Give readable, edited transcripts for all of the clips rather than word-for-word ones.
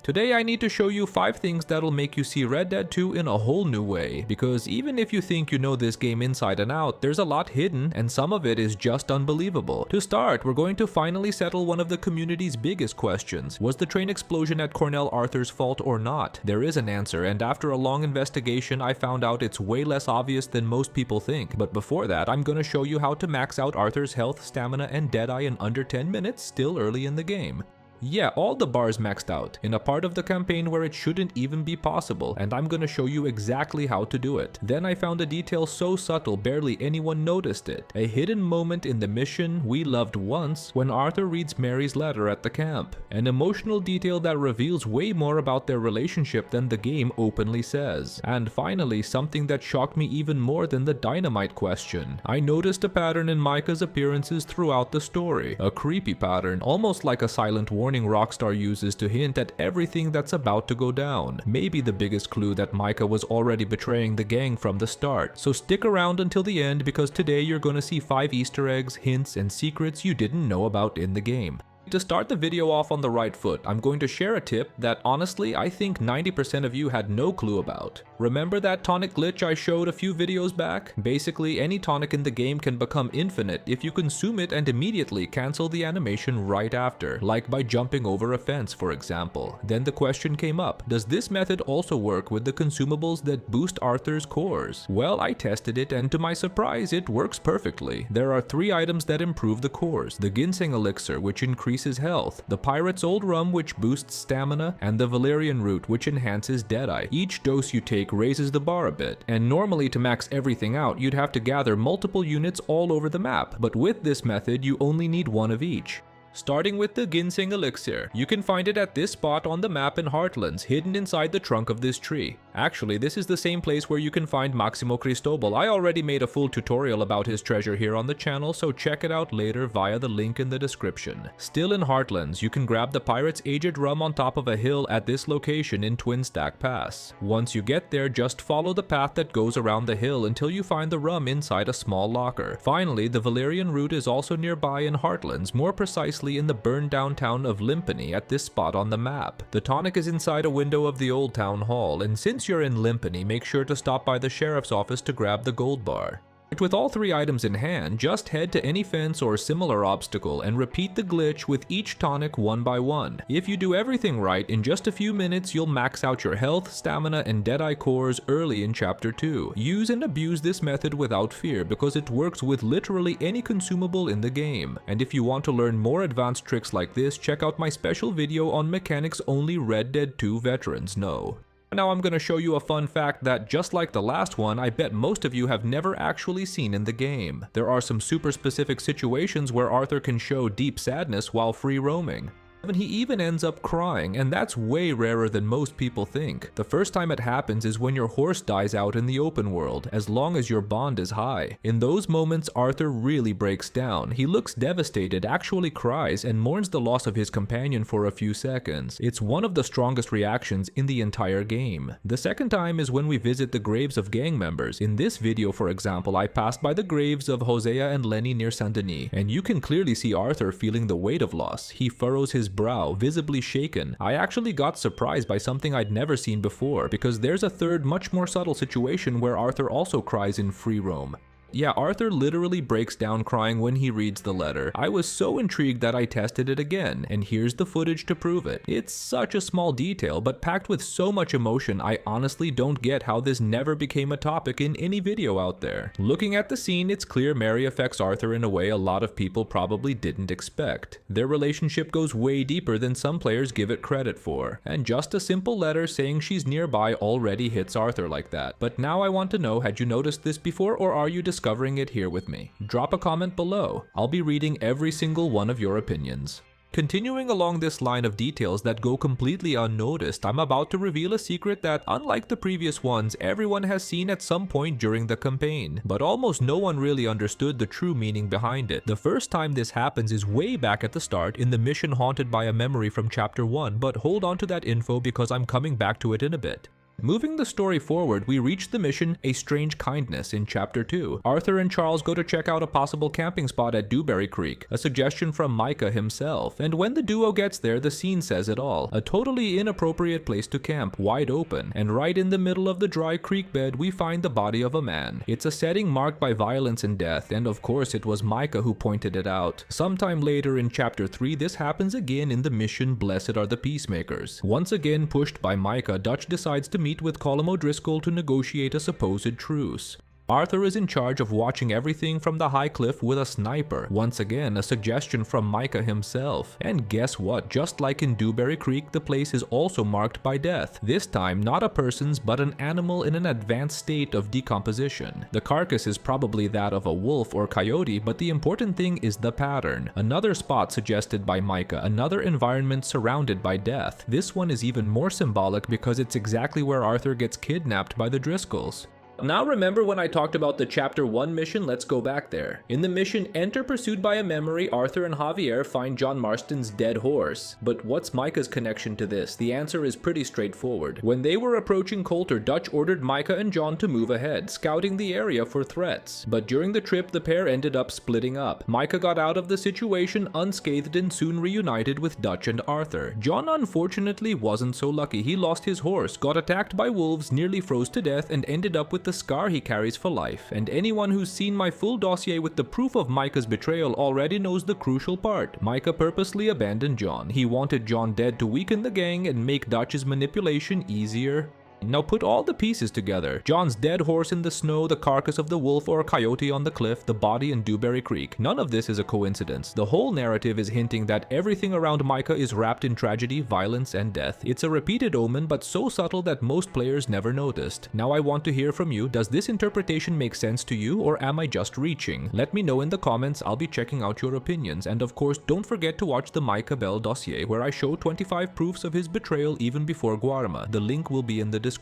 Today I need to show you 5 things that'll make you see Red Dead 2 in a whole new way, because even if you think you know this game inside and out, there's a lot hidden and some of it is just unbelievable. To start, we're going to finally settle one of the community's biggest questions. Was the train explosion at Cornell Arthur's fault or not? There is an answer, and after a long investigation I found out it's way less obvious than most people think. But before that, I'm gonna show you how to max out Arthur's health, stamina, and Deadeye in under 10 minutes, still early in the game. Yeah, all the bars maxed out, in a part of the campaign where it shouldn't even be possible, and I'm gonna show you exactly how to do it. Then I found a detail so subtle barely anyone noticed it. A hidden moment in the mission We Loved Once when Arthur reads Mary's letter at the camp. An emotional detail that reveals way more about their relationship than the game openly says. And finally, something that shocked me even more than the dynamite question. I noticed a pattern in Micah's appearances throughout the story. A creepy pattern, almost like a silent warning Rockstar uses to hint at everything that's about to go down. Maybe the biggest clue that Micah was already betraying the gang from the start. So stick around until the end, because today you're gonna see 5 Easter eggs, hints, and secrets you didn't know about in the game. To start the video off on the right foot, I'm going to share a tip that honestly I think 90% of you had no clue about. Remember that tonic glitch I showed a few videos back? Basically, any tonic in the game can become infinite if you consume it and immediately cancel the animation right after, like by jumping over a fence for example. Then the question came up, does this method also work with the consumables that boost Arthur's cores? Well, I tested it and to my surprise it works perfectly. There are 3 items that improve the cores: the ginseng elixir, which increases health, the pirate's old rum, which boosts stamina, and the valerian root, which enhances Deadeye. Each dose you take raises the bar a bit, and normally to max everything out you'd have to gather multiple units all over the map, but with this method you only need 1 of each. Starting with the ginseng elixir, you can find it at this spot on the map in Heartlands, hidden inside the trunk of this tree. Actually, this is the same place where you can find Maximo Cristobal. I already made a full tutorial about his treasure here on the channel, so check it out later via the link in the description. Still in Heartlands, you can grab the pirate's aged rum on top of a hill at this location in Twin Stack Pass. Once you get there, just follow the path that goes around the hill until you find the rum inside a small locker. Finally, the valerian root is also nearby in Heartlands, more precisely in the burned down town of Limpany at this spot on the map. The tonic is inside a window of the old town hall, and since you're in Limpany, make sure to stop by the sheriff's office to grab the gold bar. With all 3 items in hand, just head to any fence or similar obstacle and repeat the glitch with each tonic one by one. If you do everything right, in just a few minutes you'll max out your health, stamina, and Deadeye cores early in Chapter 2. Use and abuse this method without fear, because it works with literally any consumable in the game. And if you want to learn more advanced tricks like this, check out my special video on mechanics only Red Dead 2 veterans know. Now I'm going to show you a fun fact that, just like the last one, I bet most of you have never actually seen in the game. There are some super specific situations where Arthur can show deep sadness while free roaming. And he even ends up crying, and that's way rarer than most people think. The first time it happens is when your horse dies out in the open world, as long as your bond is high. In those moments, Arthur really breaks down. He looks devastated, actually cries, and mourns the loss of his companion for a few seconds. It's one of the strongest reactions in the entire game. The second time is when we visit the graves of gang members. In this video, for example, I passed by the graves of Hosea and Lenny near Saint Denis, and you can clearly see Arthur feeling the weight of loss. He furrows his brow, visibly shaken. I actually got surprised by something I'd never seen before, because there's a third, much more subtle situation where Arthur also cries in free roam. Yeah, Arthur literally breaks down crying when he reads the letter. I was so intrigued that I tested it again, and here's the footage to prove it. It's such a small detail, but packed with so much emotion, I honestly don't get how this never became a topic in any video out there. Looking at the scene, it's clear Mary affects Arthur in a way a lot of people probably didn't expect. Their relationship goes way deeper than some players give it credit for, and just a simple letter saying she's nearby already hits Arthur like that. But now I want to know, had you noticed this before, or are you discovering it here with me? Drop a comment below. I'll be reading every single one of your opinions. Continuing along this line of details that go completely unnoticed, I'm about to reveal a secret that, unlike the previous ones, everyone has seen at some point during the campaign, but almost no one really understood the true meaning behind it. The first time this happens is way back at the start in the mission haunted by a memory from Chapter 1, but hold on to that info because I'm coming back to it in a bit. Moving the story forward, we reach the mission A Strange Kindness in Chapter 2. Arthur and Charles go to check out a possible camping spot at Dewberry Creek, a suggestion from Micah himself, and when the duo gets there, the scene says it all. A totally inappropriate place to camp, wide open, and right in the middle of the dry creek bed we find the body of a man. It's a setting marked by violence and death, and of course it was Micah who pointed it out. Sometime later in Chapter 3, this happens again in the mission Blessed Are the Peacemakers. Once again pushed by Micah, Dutch decides to meet with Colm O'Driscoll to negotiate a supposed truce. Arthur is in charge of watching everything from the high cliff with a sniper. Once again, a suggestion from Micah himself. And guess what? Just like in Dewberry Creek, the place is also marked by death. This time, not a person's, but an animal in an advanced state of decomposition. The carcass is probably that of a wolf or coyote, but the important thing is the pattern. Another spot suggested by Micah, another environment surrounded by death. This one is even more symbolic because it's exactly where Arthur gets kidnapped by the Driscolls. Now remember when I talked about the Chapter 1 mission? Let's go back there. In the mission Enter Pursued by a Memory, Arthur and Javier find John Marston's dead horse. But what's Micah's connection to this? The answer is pretty straightforward. When they were approaching Coulter, Dutch ordered Micah and John to move ahead, scouting the area for threats. But during the trip, the pair ended up splitting up. Micah got out of the situation unscathed and soon reunited with Dutch and Arthur. John unfortunately wasn't so lucky. He lost his horse, got attacked by wolves, nearly froze to death, and ended up with the scar he carries for life. And anyone who's seen my full dossier with the proof of Micah's betrayal already knows the crucial part. Micah purposely abandoned John. He wanted John dead to weaken the gang and make Dutch's manipulation easier. Now put all the pieces together. John's dead horse in the snow, the carcass of the wolf or coyote on the cliff, the body in Dewberry Creek. None of this is a coincidence. The whole narrative is hinting that everything around Micah is wrapped in tragedy, violence, and death. It's a repeated omen, but so subtle that most players never noticed. Now I want to hear from you. Does this interpretation make sense to you, or am I just reaching? Let me know in the comments. I'll be checking out your opinions. And of course, don't forget to watch the Micah Bell dossier, where I show 25 proofs of his betrayal even before Guarma. The link will be in the description.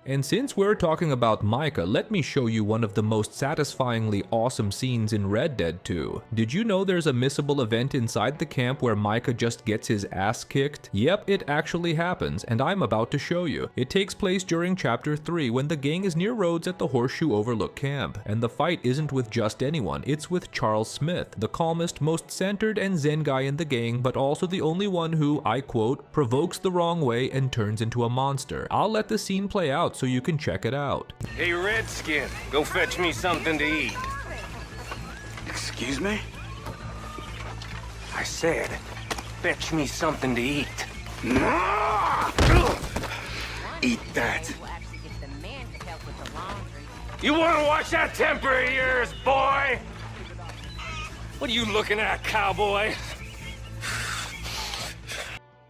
And since we're talking about Micah, let me show you one of the most satisfyingly awesome scenes in Red Dead 2. Did you know there's a missable event inside the camp where Micah just gets his ass kicked? Yep, it actually happens, and I'm about to show you. It takes place during Chapter 3 when the gang is near roads at the Horseshoe Overlook camp. And the fight isn't with just anyone, it's with Charles Smith, the calmest, most centered and zen guy in the gang, but also the only one who, I quote, provokes the wrong way and turns into a monster. I'll let the scene play out so you can check it out. Hey, Redskin, go fetch me something to eat. Excuse me? I said, fetch me something to eat. Eat that. You want to watch that temper of yours, boy? What are you looking at, cowboy?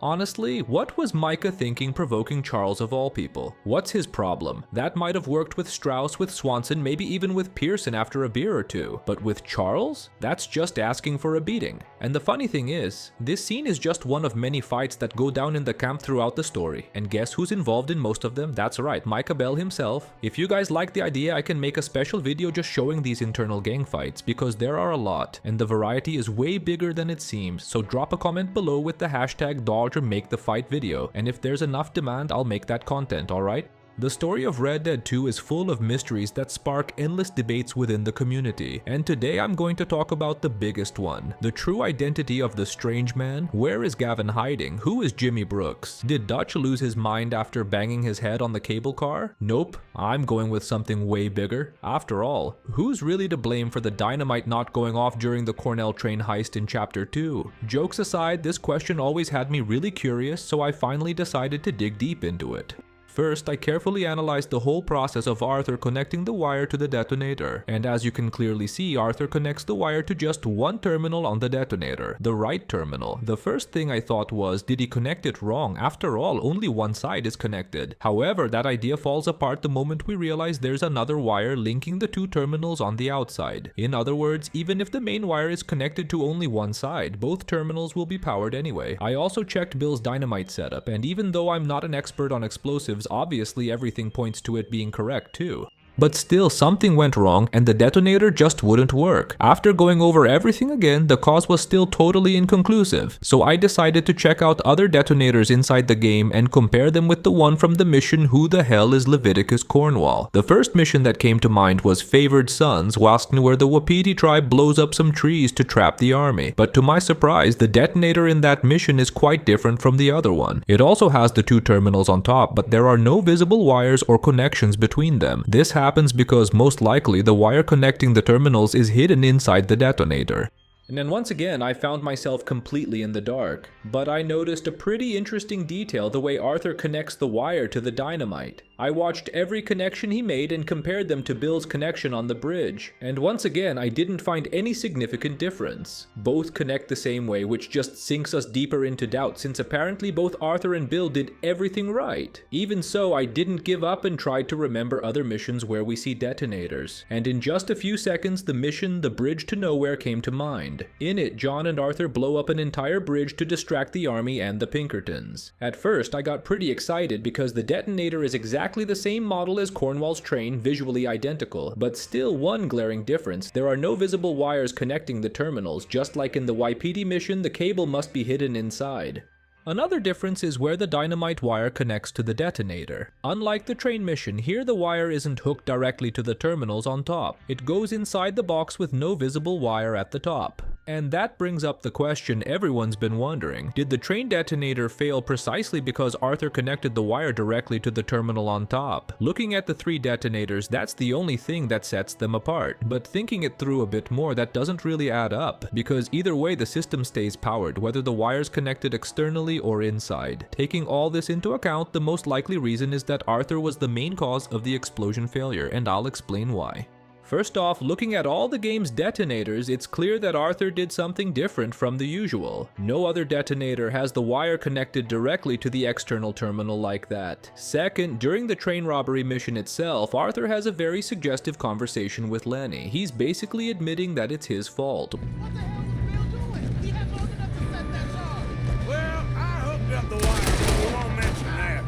Honestly, what was Micah thinking provoking Charles of all people? What's his problem? That might have worked with Strauss, with Swanson, maybe even with Pearson after a beer or two. But with Charles? That's just asking for a beating. And the funny thing is, this scene is just one of many fights that go down in the camp throughout the story. And guess who's involved in most of them? That's right, Micah Bell himself. If you guys like the idea, I can make a special video just showing these internal gang fights, because there are a lot, and the variety is way bigger than it seems. So drop a comment below with the hashtag Dodge or make the fight video, and if there's enough demand, I'll make that content, alright? The story of Red Dead 2 is full of mysteries that spark endless debates within the community, and today I'm going to talk about the biggest one. The true identity of the strange man. Where is Gavin hiding? Who is Jimmy Brooks? Did Dutch lose his mind after banging his head on the cable car? Nope, I'm going with something way bigger. After all, who's really to blame for the dynamite not going off during the Cornell train heist in Chapter 2? Jokes aside, this question always had me really curious, so I finally decided to dig deep into it. First, I carefully analyzed the whole process of Arthur connecting the wire to the detonator, and as you can clearly see, Arthur connects the wire to just one terminal on the detonator, the right terminal. The first thing I thought was, did he connect it wrong? After all, only one side is connected. However, that idea falls apart the moment we realize there's another wire linking the two terminals on the outside. In other words, even if the main wire is connected to only one side, both terminals will be powered anyway. I also checked Bill's dynamite setup, and even though I'm not an expert on explosives, obviously everything points to it being correct too. But still, something went wrong and the detonator just wouldn't work. After going over everything again, the cause was still totally inconclusive. So I decided to check out other detonators inside the game and compare them with the one from the mission Who the Hell is Leviticus Cornwall? The first mission that came to mind was Favored Sons, where the Wapiti tribe blows up some trees to trap the army. But to my surprise, the detonator in that mission is quite different from the other one. It also has the 2 terminals on top, but there are no visible wires or connections between them. This happens because most likely the wire connecting the terminals is hidden inside the detonator. And then once again, I found myself completely in the dark. But I noticed a pretty interesting detail the way Arthur connects the wire to the dynamite. I watched every connection he made and compared them to Bill's connection on the bridge. And once again, I didn't find any significant difference. Both connect the same way, which just sinks us deeper into doubt since apparently both Arthur and Bill did everything right. Even so, I didn't give up and tried to remember other missions where we see detonators. And in just a few seconds, the mission The Bridge to Nowhere came to mind. In it, John and Arthur blow up an entire bridge to distract the army and the Pinkertons. At first, I got pretty excited because the detonator is exactly the same model as Cornwall's train, visually identical, but still one glaring difference: there are no visible wires connecting the terminals. Just like in the Wapiti mission, the cable must be hidden inside. Another difference is where the dynamite wire connects to the detonator. Unlike the train mission, here the wire isn't hooked directly to the terminals on top. It goes inside the box with no visible wire at the top. And that brings up the question everyone's been wondering. Did the train detonator fail precisely because Arthur connected the wire directly to the terminal on top? Looking at the 3 detonators, that's the only thing that sets them apart. But thinking it through a bit more, that doesn't really add up, because either way the system stays powered, whether the wire's connected externally or inside. Taking all this into account, the most likely reason is that Arthur was the main cause of the explosion failure, and I'll explain why. First off, looking at all the game's detonators, it's clear that Arthur did something different from the usual. No other detonator has the wire connected directly to the external terminal like that. Second, during the train robbery mission itself, Arthur has a very suggestive conversation with Lenny. He's basically admitting that it's his fault. What the hell is Bill doing? He had long enough to set that charge. Well, I hooked up the wire, but we won't mention that.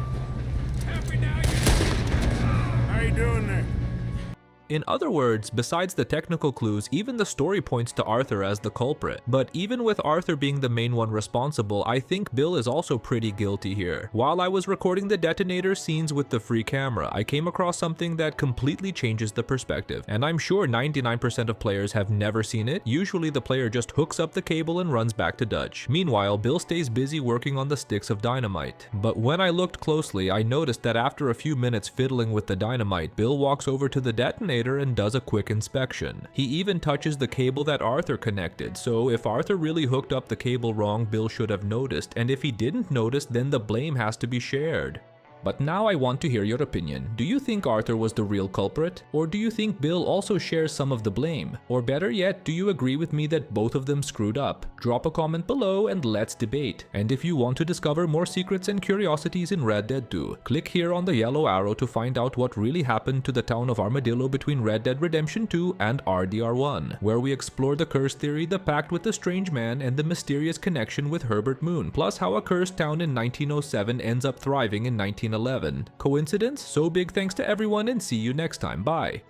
Happy now, how you doing there? In other words, besides the technical clues, even the story points to Arthur as the culprit. But even with Arthur being the main one responsible, I think Bill is also pretty guilty here. While I was recording the detonator scenes with the free camera, I came across something that completely changes the perspective. And I'm sure 99% of players have never seen it. Usually the player just hooks up the cable and runs back to Dutch. Meanwhile, Bill stays busy working on the sticks of dynamite. But when I looked closely, I noticed that after a few minutes fiddling with the dynamite, Bill walks over to the detonator and does a quick inspection. He even touches the cable that Arthur connected, so if Arthur really hooked up the cable wrong, Bill should have noticed, and if he didn't notice, then the blame has to be shared. But now I want to hear your opinion. Do you think Arthur was the real culprit? Or do you think Bill also shares some of the blame? Or better yet, do you agree with me that both of them screwed up? Drop a comment below and let's debate. And if you want to discover more secrets and curiosities in Red Dead 2, click here on the yellow arrow to find out what really happened to the town of Armadillo between Red Dead Redemption 2 and RDR1, where we explore the curse theory, the pact with the strange man, and the mysterious connection with Herbert Moon, plus how a cursed town in 1907 ends up thriving in 1911. Coincidence? So big thanks to everyone and see you next time. Bye.